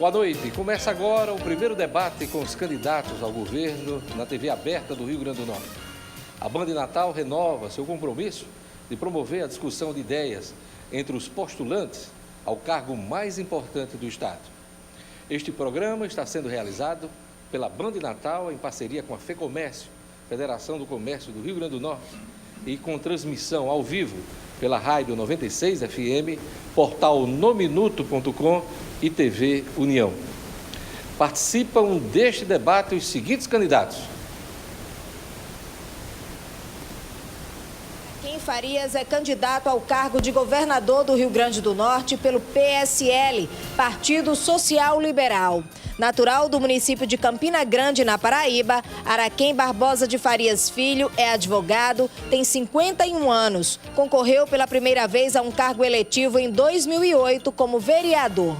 Boa noite. Começa agora o primeiro debate com os candidatos ao governo na TV aberta do Rio Grande do Norte. A Band Natal renova seu compromisso de promover a discussão de ideias entre os postulantes ao cargo mais importante do Estado. Este programa está sendo realizado pela Band Natal em parceria com a FEComércio, Federação do Comércio do Rio Grande do Norte, e com transmissão ao vivo pela Rádio 96 FM, portal nominuto.com e TV União. Participam deste debate os seguintes candidatos. Araquém Farias é candidato ao cargo de governador do Rio Grande do Norte pelo PSL, Partido Social Liberal. Natural do município de Campina Grande, na Paraíba, Araquém Barbosa de Farias Filho é advogado, tem 51 anos. Concorreu pela primeira vez a um cargo eletivo em 2008 como vereador.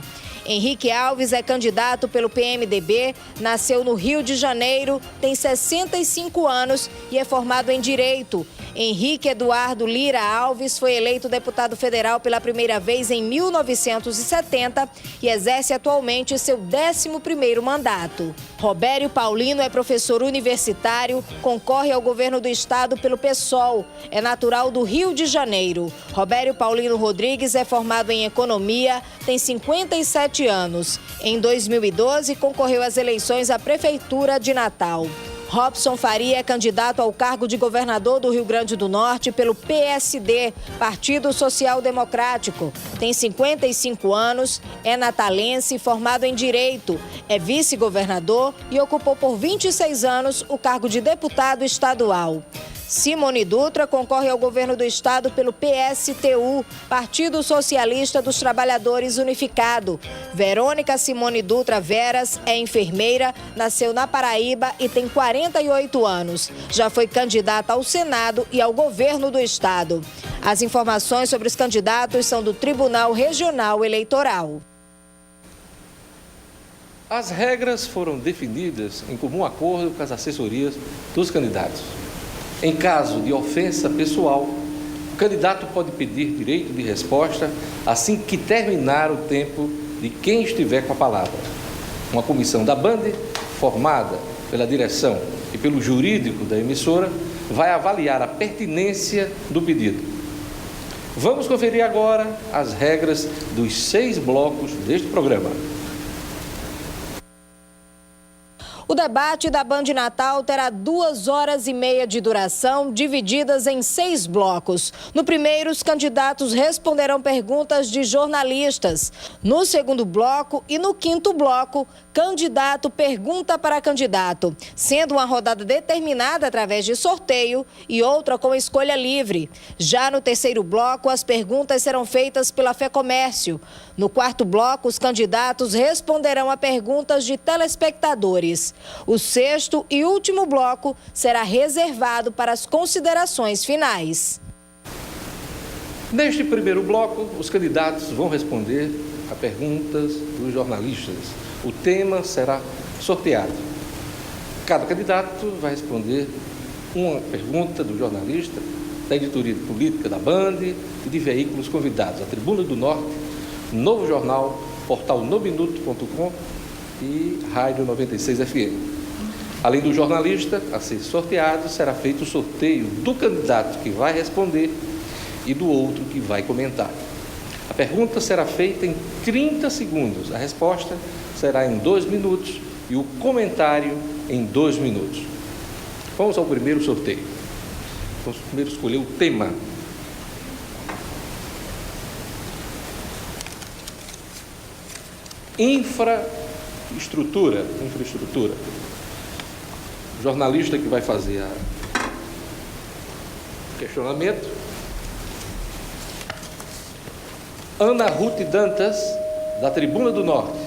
Henrique Alves é candidato pelo PMDB, nasceu no Rio de Janeiro, tem 65 anos e é formado em Direito. Henrique Eduardo Lira Alves foi eleito deputado federal pela primeira vez em 1970 e exerce atualmente seu 11º mandato. Robério Paulino é professor universitário, concorre ao governo do estado pelo PSOL, é natural do Rio de Janeiro. Robério Paulino Rodrigues é formado em economia, tem 57 anos. Em 2012, concorreu às eleições à Prefeitura de Natal. Robson Faria é candidato ao cargo de governador do Rio Grande do Norte pelo PSD, Partido Social Democrático. Tem 55 anos, é natalense, formado em Direito, é vice-governador e ocupou por 26 anos o cargo de deputado estadual. Simone Dutra concorre ao governo do estado pelo PSTU, Partido Socialista dos Trabalhadores Unificado. Verônica Simone Dutra Veras é enfermeira, nasceu na Paraíba e tem 48 anos. Já foi candidata ao Senado e ao governo do estado. As informações sobre os candidatos são do Tribunal Regional Eleitoral. As regras foram definidas em comum acordo com as assessorias dos candidatos. Em caso de ofensa pessoal, o candidato pode pedir direito de resposta assim que terminar o tempo de quem estiver com a palavra. Uma comissão da Band, formada pela direção e pelo jurídico da emissora, vai avaliar a pertinência do pedido. Vamos conferir agora as regras dos 6 blocos deste programa. O debate da Band Natal terá 2 horas e meia de duração, divididas em 6 blocos. No primeiro, os candidatos responderão perguntas de jornalistas. No segundo bloco e no quinto bloco, candidato pergunta para candidato, sendo uma rodada determinada através de sorteio e outra com escolha livre. Já no terceiro bloco, as perguntas serão feitas pela FEComércio. No quarto bloco, os candidatos responderão a perguntas de telespectadores. O sexto e último bloco será reservado para as considerações finais. Neste primeiro bloco, os candidatos vão responder a perguntas dos jornalistas. O tema será sorteado. Cada candidato vai responder uma pergunta do jornalista, da editoria política da Band e de veículos convidados, a Tribuna do Norte, Novo Jornal, portal nominuto.com e Rádio 96 FM. Além do jornalista a ser sorteado, será feito o sorteio do candidato que vai responder e do outro que vai comentar. A pergunta será feita em 30 segundos, a resposta será em 2 minutos e o comentário em 2 minutos. Vamos ao primeiro sorteio. Vamos primeiro escolher o tema. Infraestrutura. O jornalista que vai fazer o questionamento. Ana Ruth Dantas, da Tribuna do Norte.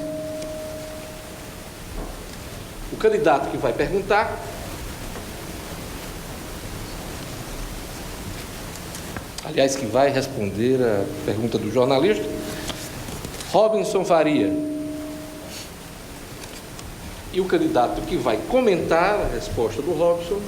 O candidato que vai perguntar. Aliás, que vai responder a pergunta do jornalista. Robson Faria. E o candidato que vai comentar a resposta do Robson.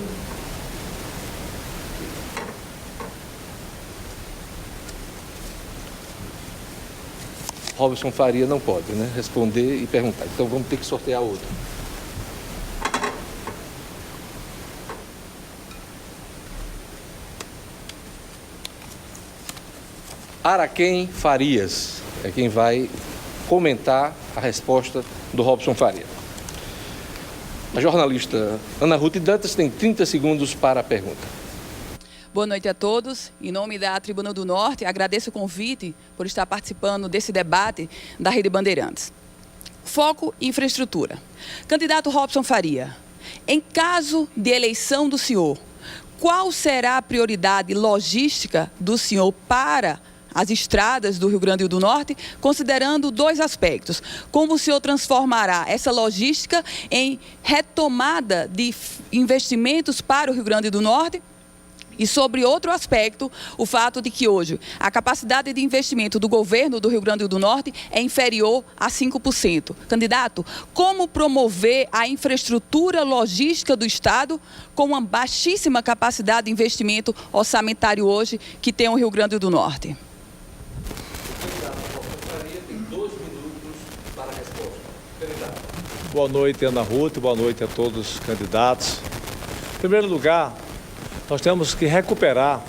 Robson Faria não pode, né, responder e perguntar. Então vamos ter que sortear outro. Araquém Farias é quem vai comentar a resposta do Robson Faria. A jornalista Ana Ruth Dantas tem 30 segundos para a pergunta. Boa noite a todos. Em nome da Tribuna do Norte, agradeço o convite por estar participando desse debate da Rede Bandeirantes. Foco e infraestrutura. Candidato Robson Faria, em caso de eleição do senhor, qual será a prioridade logística do senhor para as estradas do Rio Grande do Norte, considerando dois aspectos? Como o senhor transformará essa logística em retomada de investimentos para o Rio Grande do Norte? E sobre outro aspecto, o fato de que hoje a capacidade de investimento do governo do Rio Grande do Norte é inferior a 5%. Candidato, como promover a infraestrutura logística do Estado com uma baixíssima capacidade de investimento orçamentário hoje que tem o Rio Grande do Norte? Boa noite, Ana Ruth, boa noite a todos os candidatos. Em primeiro lugar, nós temos que recuperar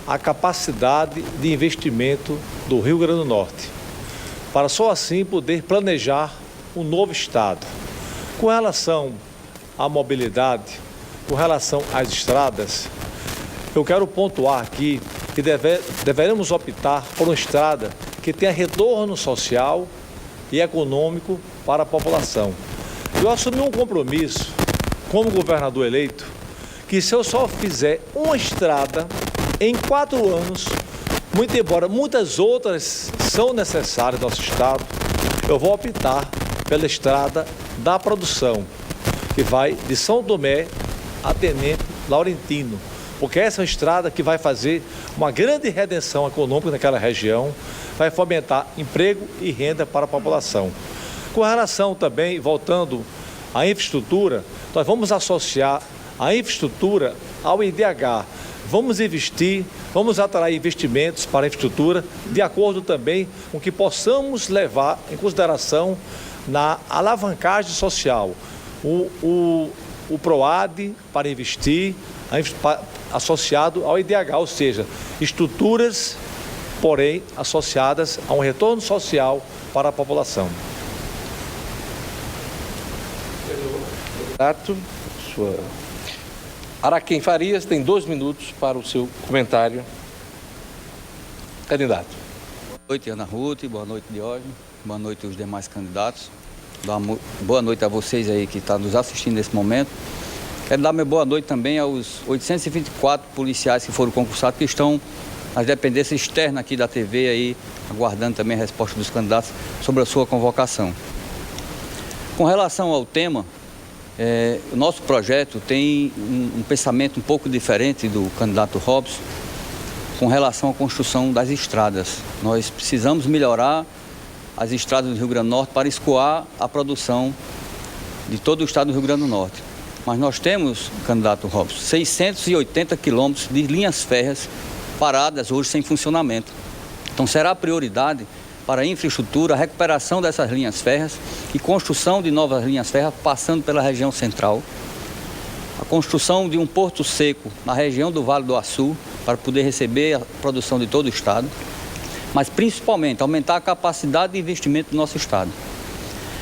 a capacidade de investimento do Rio Grande do Norte, para só assim poder planejar um novo Estado. Com relação à mobilidade, com relação às estradas, eu quero pontuar aqui que deveremos optar por uma estrada que tenha retorno social e econômico para a população. Eu assumi um compromisso como governador eleito que se eu só fizer uma estrada em 4 anos, muito embora muitas outras são necessárias no nosso estado, eu vou optar pela estrada da produção, que vai de São Tomé a Tenente Laurentino, porque essa é uma estrada que vai fazer uma grande redenção econômica naquela região, vai fomentar emprego e renda para a população. Com relação também, voltando à infraestrutura, nós vamos associar a infraestrutura ao IDH. Vamos investir, vamos atrair investimentos para a infraestrutura, de acordo também com que possamos levar em consideração na alavancagem social. O PROAD para investir associado ao IDH, ou seja, estruturas, porém, associadas a um retorno social para a população. Araquém Farias tem 2 minutos para o seu comentário. Candidato. Boa noite, Ana Ruth. Boa noite, Diógenes. Boa noite aos demais candidatos. Boa noite a vocês aí que estão nos assistindo nesse momento. Quero dar minha boa noite também aos 824 policiais que foram concursados, que estão nas dependências externas aqui da TV, aí, aguardando também a resposta dos candidatos sobre a sua convocação. Com relação ao tema, o nosso projeto tem um pensamento um pouco diferente do candidato Robson com relação à construção das estradas. Nós precisamos melhorar as estradas do Rio Grande do Norte para escoar a produção de todo o estado do Rio Grande do Norte. Mas nós temos, candidato Robson, 680 quilômetros de linhas férreas paradas hoje sem funcionamento. Então será a prioridade para a infraestrutura, a recuperação dessas linhas férreas e construção de novas linhas férreas passando pela região central, a construção de um porto seco na região do Vale do Açu para poder receber a produção de todo o estado, mas principalmente aumentar a capacidade de investimento do nosso estado.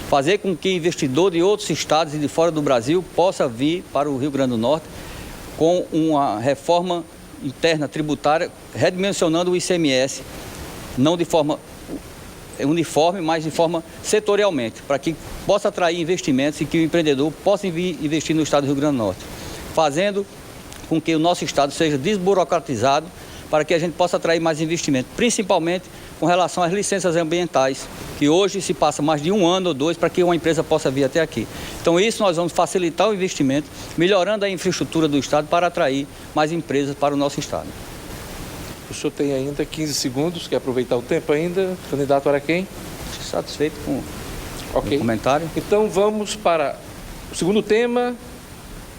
Fazer com que investidor de outros estados e de fora do Brasil possa vir para o Rio Grande do Norte com uma reforma interna tributária, redimensionando o ICMS, não de forma uniforme, mas de forma setorialmente, para que possa atrair investimentos e que o empreendedor possa vir investir no estado do Rio Grande do Norte, fazendo com que o nosso estado seja desburocratizado para que a gente possa atrair mais investimento, principalmente com relação às licenças ambientais, que hoje se passa mais de 1 ano ou 2 para que uma empresa possa vir até aqui. Então isso nós vamos facilitar o investimento, melhorando a infraestrutura do estado para atrair mais empresas para o nosso estado. O senhor tem ainda 15 segundos, quer aproveitar o tempo ainda, candidato Araquém? Satisfeito com o comentário. Então vamos para o segundo tema,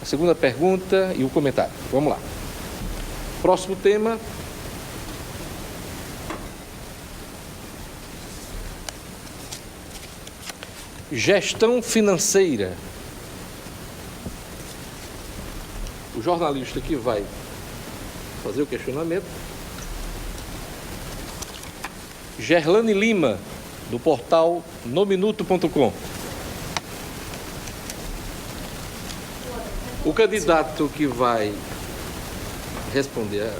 a segunda pergunta e o comentário. Vamos lá. Próximo tema. Gestão financeira. O jornalista que vai fazer o questionamento, Gerlane Lima, do portal nominuto.com. O candidato que vai responder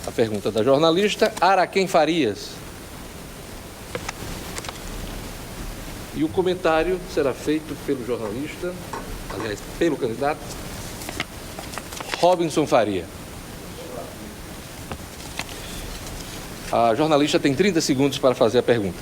a pergunta da jornalista, Araquém Farias. E o comentário será feito pelo jornalista, aliás, pelo candidato, Robinson Faria. A jornalista tem 30 segundos para fazer a pergunta.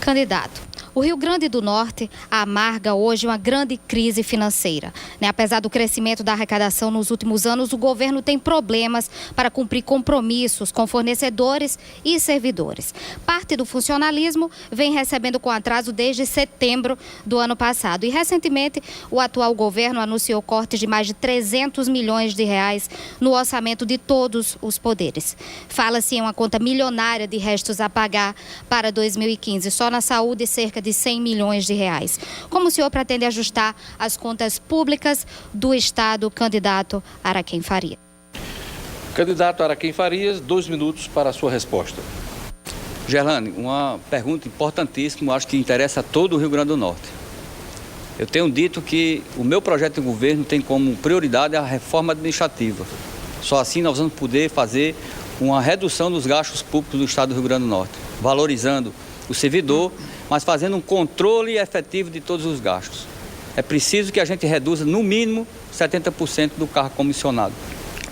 Candidato, o Rio Grande do Norte amarga hoje uma grande crise financeira. Apesar do crescimento da arrecadação nos últimos anos, o governo tem problemas para cumprir compromissos com fornecedores e servidores. Parte do funcionalismo vem recebendo com atraso desde setembro do ano passado. E, recentemente, o atual governo anunciou cortes de mais de 300 milhões de reais no orçamento de todos os poderes. Fala-se em uma conta milionária de restos a pagar para 2015. Só na saúde, cerca de 100 milhões de reais. Como o senhor pretende ajustar as contas públicas do Estado, candidato Araquém Farias? Candidato Araquém Farias, 2 minutos para a sua resposta. Gerlane, uma pergunta importantíssima, acho que interessa a todo o Rio Grande do Norte. Eu tenho dito que o meu projeto de governo tem como prioridade a reforma administrativa. Só assim nós vamos poder fazer uma redução dos gastos públicos do Estado do Rio Grande do Norte, valorizando o servidor, mas fazendo um controle efetivo de todos os gastos. É preciso que a gente reduza, no mínimo, 70% do cargo comissionado,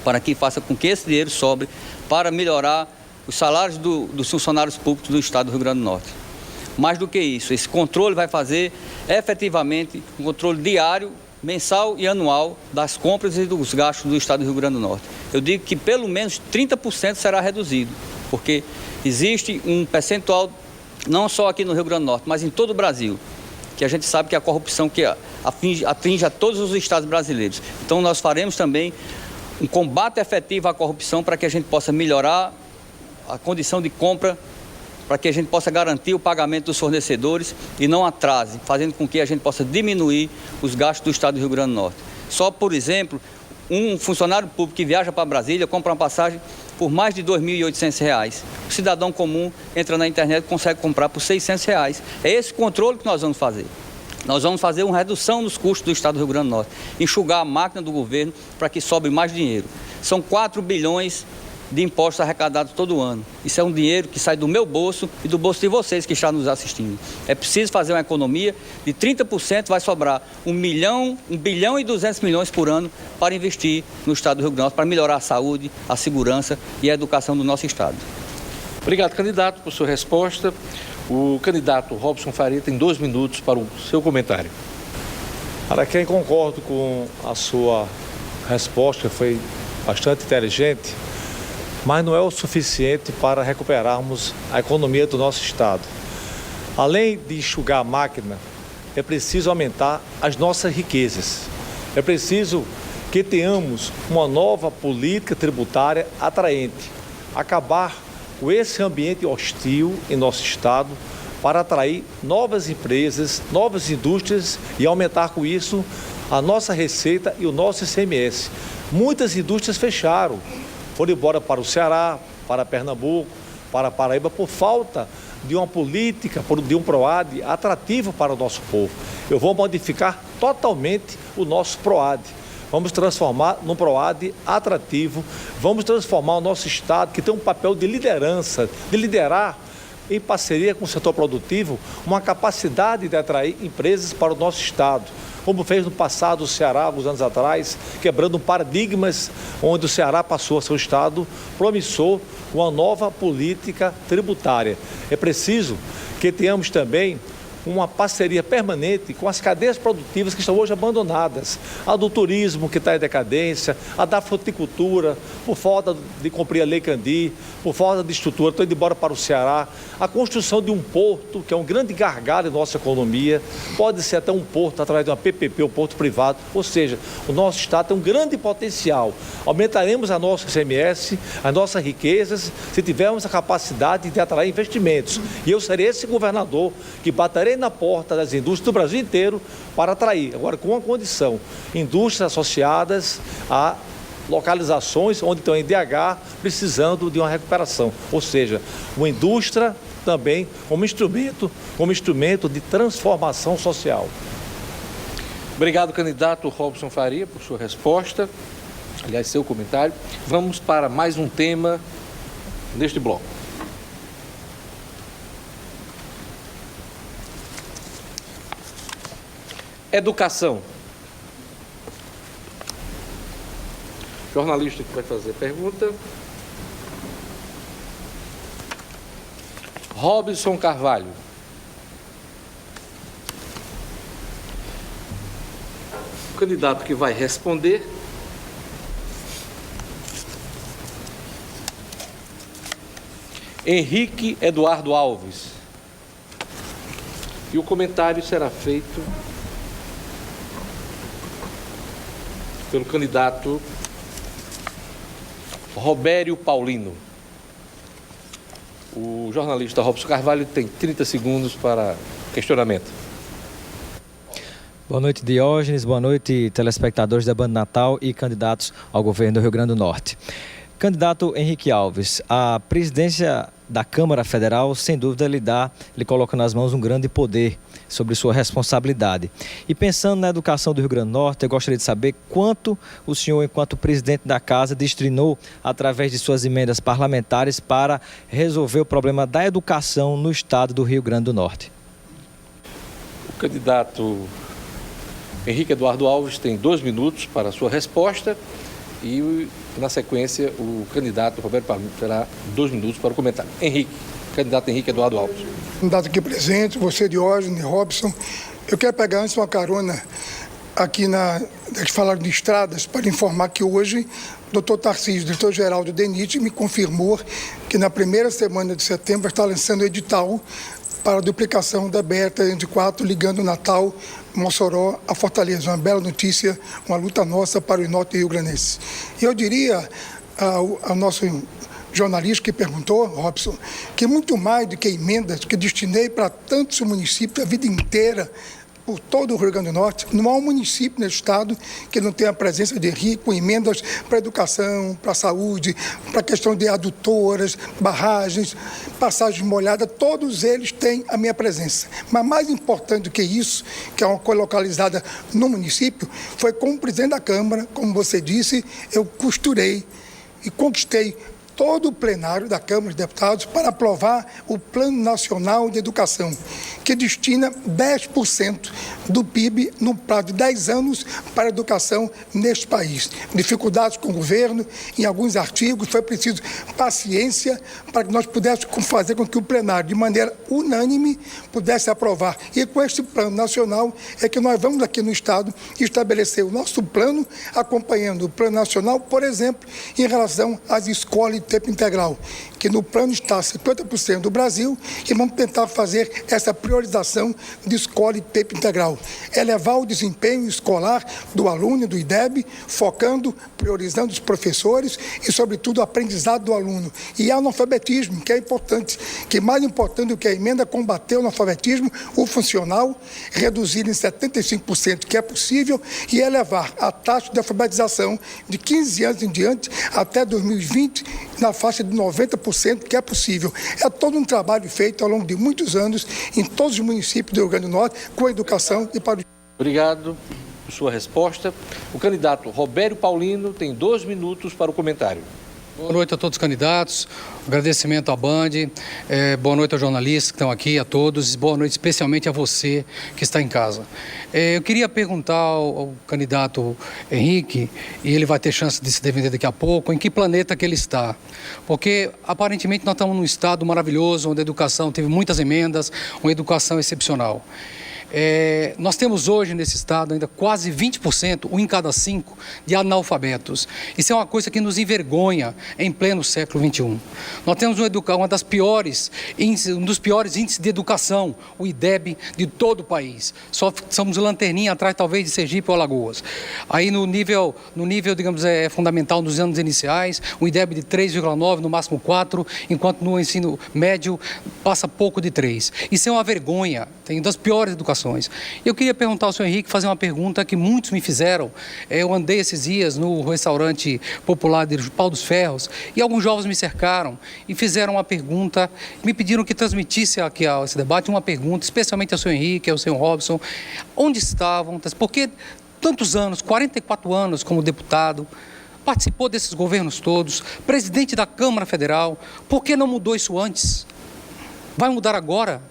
para que faça com que esse dinheiro sobre para melhorar os salários dos funcionários públicos do Estado do Rio Grande do Norte. Mais do que isso, esse controle vai fazer efetivamente um controle diário, mensal e anual das compras e dos gastos do Estado do Rio Grande do Norte. Eu digo que pelo menos 30% será reduzido, porque existe um percentual, não só aqui no Rio Grande do Norte, mas em todo o Brasil, que a gente sabe que é a corrupção que atinge a todos os estados brasileiros. Então nós faremos também um combate efetivo à corrupção para que a gente possa melhorar a condição de compra, para que a gente possa garantir o pagamento dos fornecedores e não atrase, fazendo com que a gente possa diminuir os gastos do estado do Rio Grande do Norte. Só, por exemplo, um funcionário público que viaja para Brasília compra uma passagem por mais de R$ 2.800. O cidadão comum entra na internet e consegue comprar por R$ 600. É esse controle que nós vamos fazer. Nós vamos fazer uma redução nos custos do Estado do Rio Grande do Norte, enxugar a máquina do governo para que sobre mais dinheiro. São 4 bilhões de impostos arrecadados todo ano. Isso é um dinheiro que sai do meu bolso e do bolso de vocês que estão nos assistindo. É preciso fazer uma economia de 30%, vai sobrar 1 bilhão e 200 milhões por ano para investir no Estado do Rio Grande do Norte, para melhorar a saúde, a segurança e a educação do nosso Estado. Obrigado, candidato, por sua resposta. O candidato Robinson Faria tem 2 minutos para o seu comentário. Araquém, concordo com a sua resposta, foi bastante inteligente, mas não é o suficiente para recuperarmos a economia do nosso Estado. Além de enxugar a máquina, é preciso aumentar as nossas riquezas. É preciso que tenhamos uma nova política tributária atraente, acabar com esse ambiente hostil em nosso Estado para atrair novas empresas, novas indústrias e aumentar com isso a nossa receita e o nosso ICMS. Muitas indústrias fecharam, foram embora para o Ceará, para Pernambuco, para Paraíba, por falta de uma política, de um PROAD atrativo para o nosso povo. Eu vou modificar totalmente o nosso PROAD. Vamos transformar num PROAD atrativo, vamos transformar o nosso Estado, que tem um papel de liderança, de liderar em parceria com o setor produtivo, uma capacidade de atrair empresas para o nosso Estado, como fez no passado o Ceará, alguns anos atrás, quebrando paradigmas onde o Ceará passou a ser um Estado promissor, uma nova política tributária. É preciso que tenhamos também uma parceria permanente com as cadeias produtivas que estão hoje abandonadas. A do turismo, que está em decadência, a da fruticultura, por falta de cumprir a Lei Candir, por falta de estrutura, estão indo embora para o Ceará. A construção de um porto, que é um grande gargalo em nossa economia, pode ser até um porto através de uma PPP, um porto privado, ou seja, o nosso Estado tem um grande potencial. Aumentaremos a nossa ICMS, as nossas riquezas, se tivermos a capacidade de atrair investimentos. E eu serei esse governador que baterei na porta das indústrias do Brasil inteiro para atrair, agora com uma condição, indústrias associadas a localizações onde estão em DH precisando de uma recuperação, ou seja, uma indústria também como instrumento de transformação social. Obrigado, candidato Robson Faria, por sua resposta, aliás, seu comentário. Vamos para mais um tema neste bloco. Educação. Jornalista que vai fazer a pergunta. Robson Carvalho. O candidato que vai responder. Henrique Eduardo Alves. E o comentário será feito pelo candidato Robério Paulino. O jornalista Robson Carvalho tem 30 segundos para questionamento. Boa noite, Diógenes. Boa noite, telespectadores da Banda Natal e candidatos ao governo do Rio Grande do Norte. Candidato Henrique Alves, a presidência da Câmara Federal, sem dúvida, lhe coloca nas mãos um grande poder sobre sua responsabilidade. E pensando na educação do Rio Grande do Norte, eu gostaria de saber quanto o senhor, enquanto presidente da Casa, destinou através de suas emendas parlamentares para resolver o problema da educação no estado do Rio Grande do Norte. O candidato Henrique Eduardo Alves tem 2 minutos para a sua resposta e, na sequência, o candidato Roberto Paulino terá 2 minutos para o comentário. Candidato Henrique Eduardo Alves. Candidato aqui presente, você, Diógenes, Robson, eu quero pegar antes uma carona aqui eles falaram de estradas, para informar que hoje o Dr. Tarcísio, diretor-geral do DENIT, me confirmou que na primeira semana de setembro está lançando o edital para a duplicação da BR-304, ligando Natal, Mossoró a Fortaleza. Uma bela notícia, uma luta nossa para o norte rio-grandense. E eu diria ao nosso jornalista que perguntou, Robson, que muito mais do que emendas que destinei para tantos municípios a vida inteira, por todo o Rio Grande do Norte, não há um município nesse estado que não tenha a presença de Henrique, com emendas para a educação, para a saúde, para a questão de adutoras, barragens, passagens molhadas, todos eles têm a minha presença. Mas mais importante do que isso, que é uma coisa localizada no município, foi como presidente da Câmara, como você disse, eu costurei e conquistei todo o plenário da Câmara dos Deputados para aprovar o Plano Nacional de Educação, que destina 10% do PIB no prazo de 10 anos para a educação neste país. Dificuldades com o governo, em alguns artigos, foi preciso paciência para que nós pudéssemos fazer com que o plenário, de maneira unânime, pudesse aprovar. E com este Plano Nacional é que nós vamos aqui no Estado estabelecer o nosso plano, acompanhando o Plano Nacional, por exemplo, em relação às escolas de tempo integral, que no plano está 50% do Brasil, e vamos tentar fazer essa priorização de escola de tempo integral. Elevar o desempenho escolar do aluno e do IDEB, focando, priorizando os professores e, sobretudo, o aprendizado do aluno. E analfabetismo, que é importante, que mais importante do que a emenda, combater o analfabetismo, o funcional, reduzir em 75%, que é possível, e elevar a taxa de alfabetização de 15 anos em diante até 2020, na faixa de 90%, que é possível. É todo um trabalho feito ao longo de muitos anos em todos os municípios do Rio Grande do Norte, com a educação e para o... Obrigado por sua resposta. O candidato Robério Paulino tem 2 minutos para o comentário. Boa noite a todos os candidatos, agradecimento à Band, boa noite aos jornalistas que estão aqui, a todos, boa noite especialmente a você que está em casa. Eu queria perguntar ao candidato Henrique, e ele vai ter chance de se defender daqui a pouco, em que planeta que ele está. Porque aparentemente nós estamos num estado maravilhoso, onde a educação teve muitas emendas, uma educação excepcional. Nós temos hoje nesse estado ainda quase 20%, 1 em cada 5, de analfabetos. Isso é uma coisa que nos envergonha em pleno século XXI. Nós temos um dos piores índices de educação, o IDEB, de todo o país. Só somos lanterninha atrás, talvez, de Sergipe ou Alagoas. Aí no nível digamos, fundamental, nos anos iniciais, o IDEB de 3,9, no máximo 4, enquanto no ensino médio passa pouco de 3. Isso é uma vergonha, tem das piores educações. Eu queria perguntar ao senhor Henrique, fazer uma pergunta que muitos me fizeram. Eu andei esses dias no restaurante popular de Pau dos Ferros e alguns jovens me cercaram e fizeram uma pergunta, me pediram que transmitisse aqui a esse debate uma pergunta, especialmente ao senhor Henrique, ao senhor Robson, onde estavam, porque tantos anos, 44 anos como deputado, participou desses governos todos, presidente da Câmara Federal, por que não mudou isso antes? Vai mudar agora?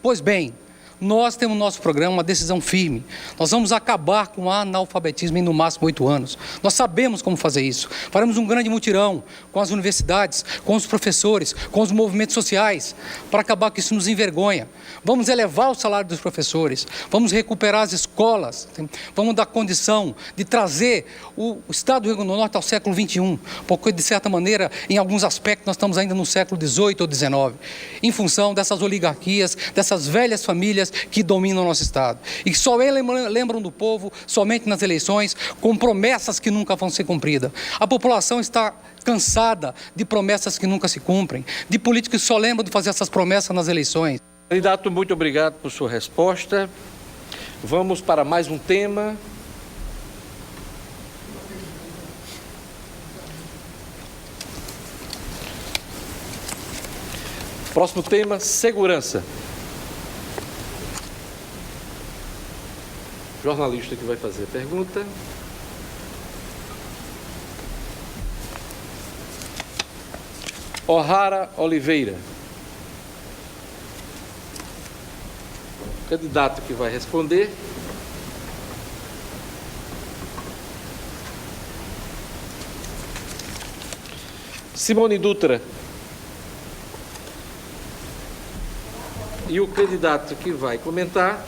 Pois bem, nós temos no nosso programa uma decisão firme. Nós vamos acabar com o analfabetismo em no máximo 8 anos. Nós sabemos como fazer isso. Faremos um grande mutirão com as universidades, com os professores, com os movimentos sociais, para acabar com isso nos envergonha. Vamos elevar o salário dos professores, vamos recuperar as escolas, vamos dar condição de trazer o Estado do Rio Grande do Norte ao século XXI, porque, de certa maneira, em alguns aspectos, nós estamos ainda no século XVIII ou XIX, em função dessas oligarquias, dessas velhas famílias que dominam o nosso Estado e que só lembram do povo somente nas eleições, com promessas que nunca vão ser cumpridas. A população está cansada de promessas que nunca se cumprem, de políticos que só lembram de fazer essas promessas nas eleições. Candidato, muito obrigado por sua resposta. Vamos para mais um tema. Próximo tema, segurança. Jornalista que vai fazer a pergunta. O'Hara Oliveira. Candidato que vai responder. Simone Dutra. E o candidato que vai comentar.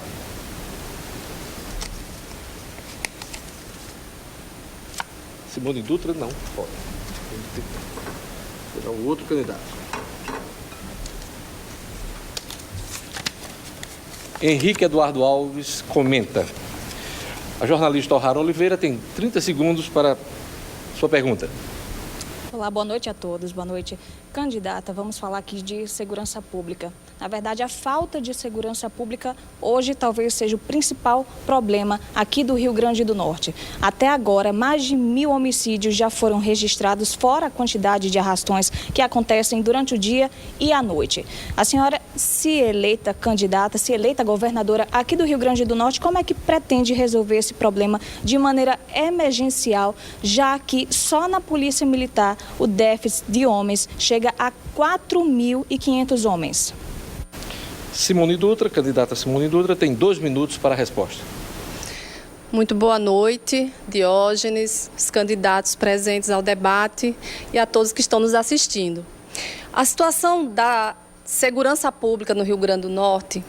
Simone Dutra, não, pode. Vou dar um outro candidato. Henrique Eduardo Alves comenta. A jornalista O'Hara Oliveira tem 30 segundos para sua pergunta. Olá, boa noite a todos. Boa noite, candidata. Vamos falar aqui de segurança pública. Na verdade, a falta de segurança pública hoje talvez seja o principal problema aqui do Rio Grande do Norte. Até agora, mais de 1.000 homicídios já foram registrados, fora a quantidade de arrastões que acontecem durante o dia e à noite. A senhora, se eleita candidata, se eleita governadora aqui do Rio Grande do Norte, como é que pretende resolver esse problema de maneira emergencial, já que só na Polícia Militar o déficit de homens chega a 4.500 homens? Simone Dutra, candidata Simone Dutra, tem 2 minutos para a resposta. Muito boa noite, Diógenes, os candidatos presentes ao debate e a todos que estão nos assistindo. A situação da segurança pública no Rio Grande do Norte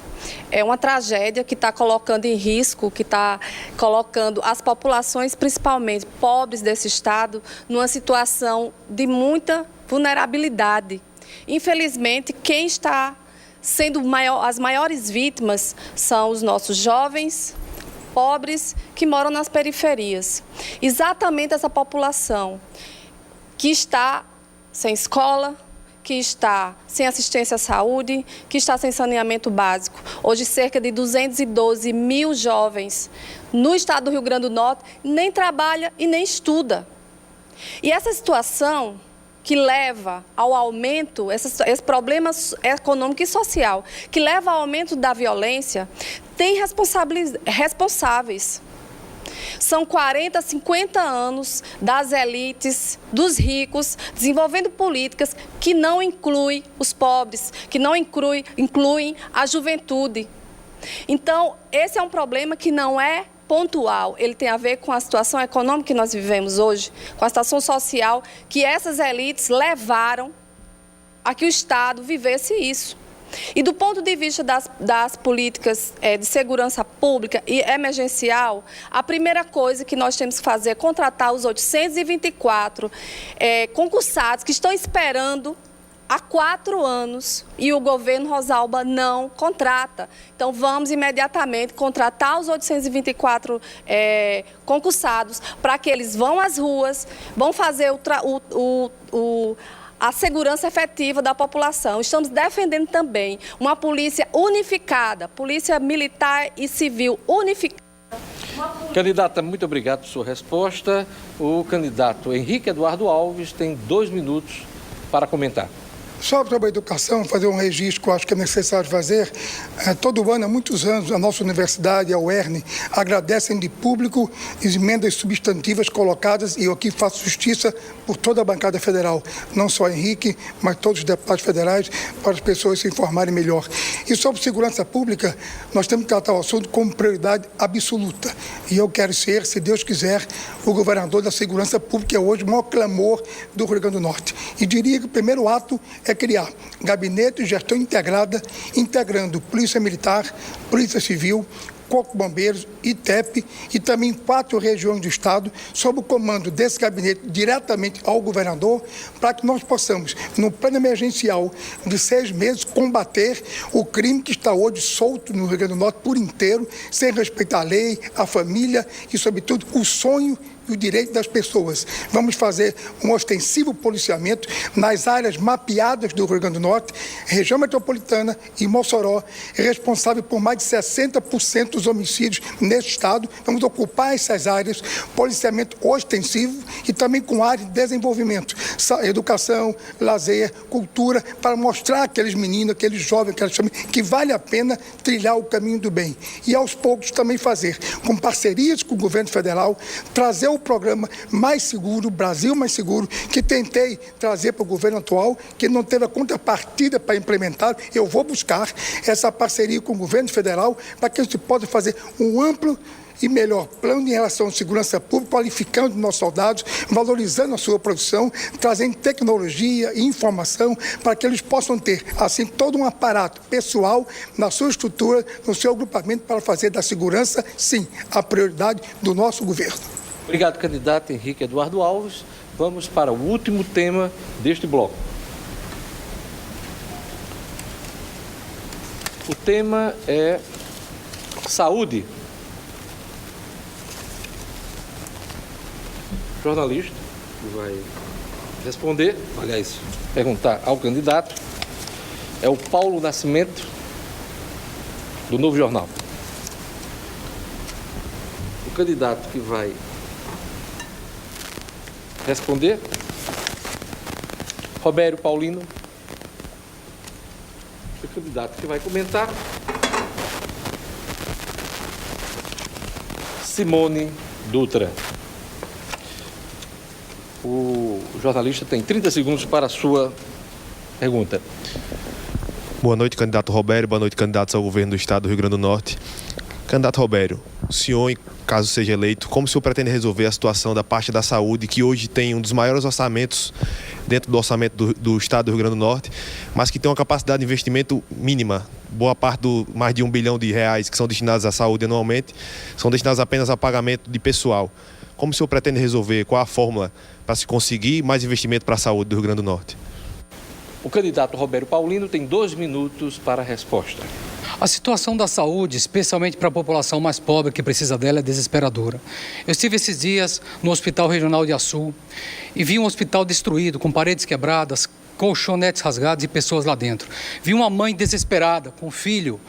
é uma tragédia que está colocando em risco, que está colocando as populações, principalmente pobres desse estado, numa situação de muita vulnerabilidade. Infelizmente, quem está sendo as maiores vítimas são os nossos jovens, pobres, que moram nas periferias. Exatamente essa população que está sem escola, que está sem assistência à saúde, que está sem saneamento básico. Hoje, cerca de 212 mil jovens no estado do Rio Grande do Norte nem trabalha e nem estuda. E essa situação que leva ao aumento, esse problema econômico e social, que leva ao aumento da violência, tem responsáveis. São 40, 50 anos das elites, dos ricos, desenvolvendo políticas que não incluem os pobres, que não incluem a juventude. Então, esse é um problema que não é pontual, ele tem a ver com a situação econômica que nós vivemos hoje, com a situação social que essas elites levaram a que o Estado vivesse isso. E do ponto de vista das políticas de segurança pública e emergencial, a primeira coisa que nós temos que fazer é contratar os 824 concursados que estão esperando há 4 anos e o governo Rosalba não contrata. Então, vamos imediatamente contratar os 824 concursados para que eles vão às ruas, vão fazer a segurança efetiva da população. Estamos defendendo também uma polícia unificada, polícia militar e civil unificada. Candidata, muito obrigado por sua resposta. O candidato Henrique Eduardo Alves tem 2 minutos para comentar. Só sobre a educação, fazer um registro que eu acho que é necessário fazer. Todo ano, há muitos anos, a nossa universidade, a UERN, agradecem de público as emendas substantivas colocadas, e eu aqui faço justiça por toda a bancada federal, não só Henrique, mas todos os deputados federais, para as pessoas se informarem melhor. E sobre segurança pública, nós temos que tratar o assunto como prioridade absoluta. E eu quero ser, se Deus quiser, o governador da segurança pública, que é hoje o maior clamor do Rio Grande do Norte. E diria que o primeiro ato é criar gabinete de gestão integrada, integrando Polícia Militar, Polícia Civil, Corpo de Bombeiros, ITEP e também 4 regiões do Estado, sob o comando desse gabinete diretamente ao governador, para que nós possamos, no plano emergencial de 6 meses, combater o crime que está hoje solto no Rio Grande do Norte por inteiro, sem respeitar a lei, a família e, sobretudo, o sonho e o direito das pessoas. Vamos fazer um ostensivo policiamento nas áreas mapeadas do Rio Grande do Norte, região metropolitana e Mossoró, responsável por mais de 60% dos homicídios neste estado. Vamos ocupar essas áreas, policiamento ostensivo e também com áreas de desenvolvimento, educação, lazer, cultura, para mostrar àqueles meninos, aqueles jovens, aquelas famílias, que vale a pena trilhar o caminho do bem. E aos poucos também fazer, com parcerias com o governo federal, trazer o programa Mais Seguro, Brasil Mais Seguro, que tentei trazer para o governo atual, que não teve a contrapartida para implementar. Eu vou buscar essa parceria com o governo federal para que a gente possa fazer um amplo e melhor plano em relação à segurança pública, qualificando nossos soldados, valorizando a sua produção, trazendo tecnologia e informação para que eles possam ter, assim, todo um aparato pessoal na sua estrutura, no seu agrupamento, para fazer da segurança, sim, a prioridade do nosso governo. Obrigado, candidato Henrique Eduardo Alves. Vamos para o último tema deste bloco. O tema é saúde. O jornalista que vai responder, aliás, perguntar ao candidato, é o Paulo Nascimento, do Novo Jornal. O candidato que vai responder, Robério Paulino. O candidato que vai comentar, Simone Dutra. O jornalista tem 30 segundos para a sua pergunta. Boa noite, candidato Robério. Boa noite, candidatos ao governo do Estado do Rio Grande do Norte. Candidato Robério, o senhor, caso seja eleito, como o senhor pretende resolver a situação da parte da saúde, que hoje tem um dos maiores orçamentos dentro do orçamento do Estado do Rio Grande do Norte, mas que tem uma capacidade de investimento mínima? Boa parte do mais de R$1 bilhão que são destinados à saúde anualmente são destinados apenas a pagamento de pessoal. Como o senhor pretende resolver? Qual a fórmula para se conseguir mais investimento para a saúde do Rio Grande do Norte? O candidato Robério Paulino tem 2 minutos para a resposta. A situação da saúde, especialmente para a população mais pobre que precisa dela, é desesperadora. Eu estive esses dias no Hospital Regional de Açu e vi um hospital destruído, com paredes quebradas, colchonetes rasgados e pessoas lá dentro. Vi uma mãe desesperada, com um filho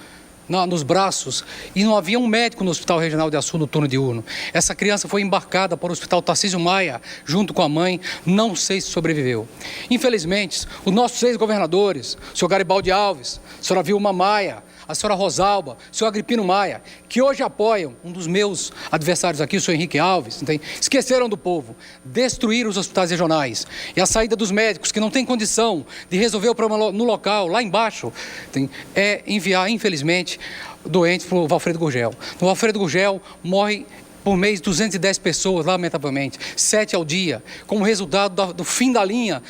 nos braços, e não havia um médico no Hospital Regional de Açu no turno diurno. Essa criança foi embarcada para o Hospital Tarcísio Maia, junto com a mãe, não sei se sobreviveu. Infelizmente, os nossos ex-governadores, o senhor Garibaldi Alves, a senhora Vilma Maia, a senhora Rosalba, o senhor Agripino Maia, que hoje apoiam um dos meus adversários aqui, o senhor Henrique Alves, entende? Esqueceram do povo, destruíram os hospitais regionais. E a saída dos médicos, que não têm condição de resolver o problema no local, lá embaixo, entende? É enviar, infelizmente, doentes para o Valfredo Gurgel. No Valfredo Gurgel morre por mês 210 pessoas, lamentavelmente, 7 ao dia, como resultado do fim da linha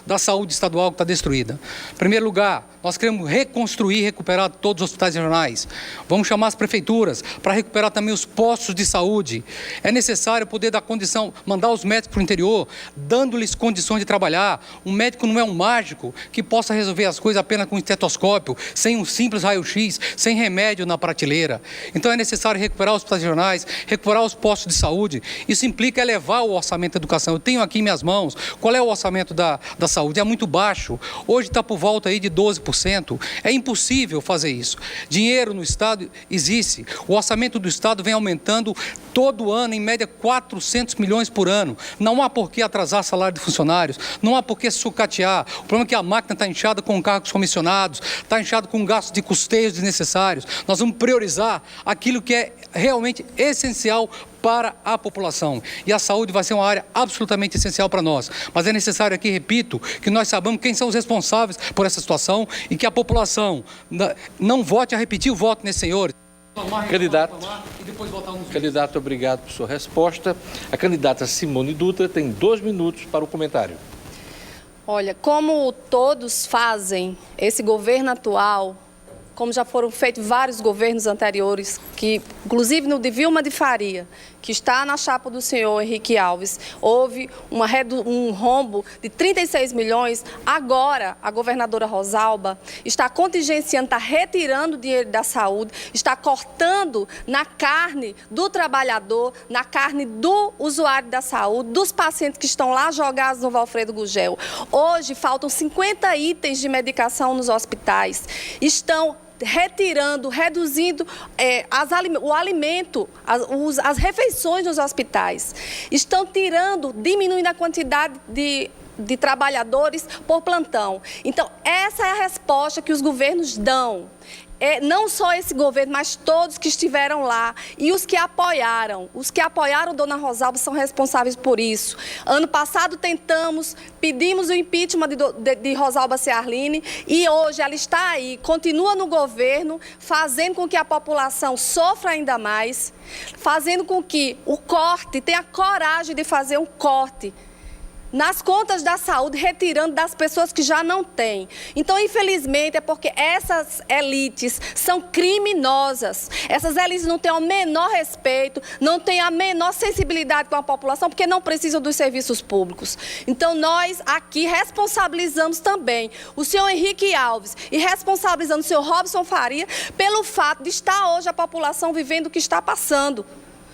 da saúde estadual que está destruída. Em primeiro lugar, nós queremos reconstruir e recuperar todos os hospitais regionais. Vamos chamar as prefeituras para recuperar também os postos de saúde. É necessário poder dar condição, mandar os médicos para o interior, dando-lhes condições de trabalhar. Um médico não é um mágico que possa resolver as coisas apenas com um estetoscópio, sem um simples raio-x, sem remédio na prateleira. Então é necessário recuperar os hospitais regionais, recuperar os postos de saúde. Isso implica elevar o orçamento da educação. Eu tenho aqui em minhas mãos qual é o orçamento da saúde. É muito baixo. Hoje está por volta aí de 12%. É impossível fazer isso. Dinheiro no Estado existe. O orçamento do Estado vem aumentando todo ano, em média 400 milhões por ano. Não há por que atrasar salário de funcionários, não há por que sucatear. O problema é que a máquina está inchada com cargos comissionados, está inchada com gastos de custeios desnecessários. Nós vamos priorizar aquilo que é realmente essencial para a população. E a saúde vai ser uma área absolutamente essencial para nós. Mas é necessário aqui, repito, que nós saibamos quem são os responsáveis por essa situação e que a população não vote a repetir o voto nesse senhor. Candidato, obrigado por sua resposta. A candidata Simone Dutra tem 2 minutos para o comentário. Olha, como todos fazem, esse governo atual, como já foram feitos vários governos anteriores, que inclusive no de Vilma de Faria, que está na chapa do senhor Henrique Alves, houve um rombo de 36 milhões, agora a governadora Rosalba está contingenciando, está retirando dinheiro da saúde, está cortando na carne do trabalhador, na carne do usuário da saúde, dos pacientes que estão lá jogados no Valfredo Gurgel. Hoje faltam 50 itens de medicação nos hospitais, estão retirando, reduzindo o alimento, as refeições nos hospitais. Estão tirando, diminuindo a quantidade de trabalhadores por plantão. Então, essa é a resposta que os governos dão. Não só esse governo, mas todos que estiveram lá e os que apoiaram. Os que apoiaram Dona Rosalba são responsáveis por isso. Ano passado pedimos o impeachment de Rosalba Ciarline e hoje ela está aí, continua no governo, fazendo com que a população sofra ainda mais, fazendo com que o corte, tenha coragem de fazer um corte nas contas da saúde, retirando das pessoas que já não têm. Então, infelizmente, é porque essas elites são criminosas. Essas elites não têm o menor respeito, não têm a menor sensibilidade com a população, porque não precisam dos serviços públicos. Então, nós aqui responsabilizamos também o senhor Henrique Alves e responsabilizando o senhor Robson Faria pelo fato de estar hoje a população vivendo o que está passando.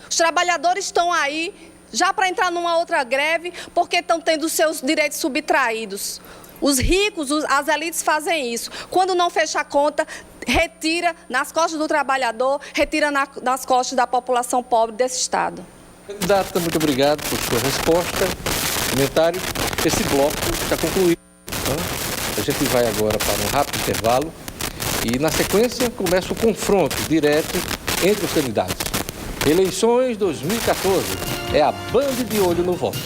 Os trabalhadores estão aí já para entrar numa outra greve, porque estão tendo seus direitos subtraídos. Os ricos, as elites fazem isso. Quando não fecha a conta, retira nas costas do trabalhador, retira nas costas da população pobre desse Estado. Candidata, muito obrigado por sua resposta, comentário. Esse bloco está concluído. A gente vai agora para um rápido intervalo e, na sequência, começa o confronto direto entre os candidatos. Eleições 2014 é a Band de olho no voto.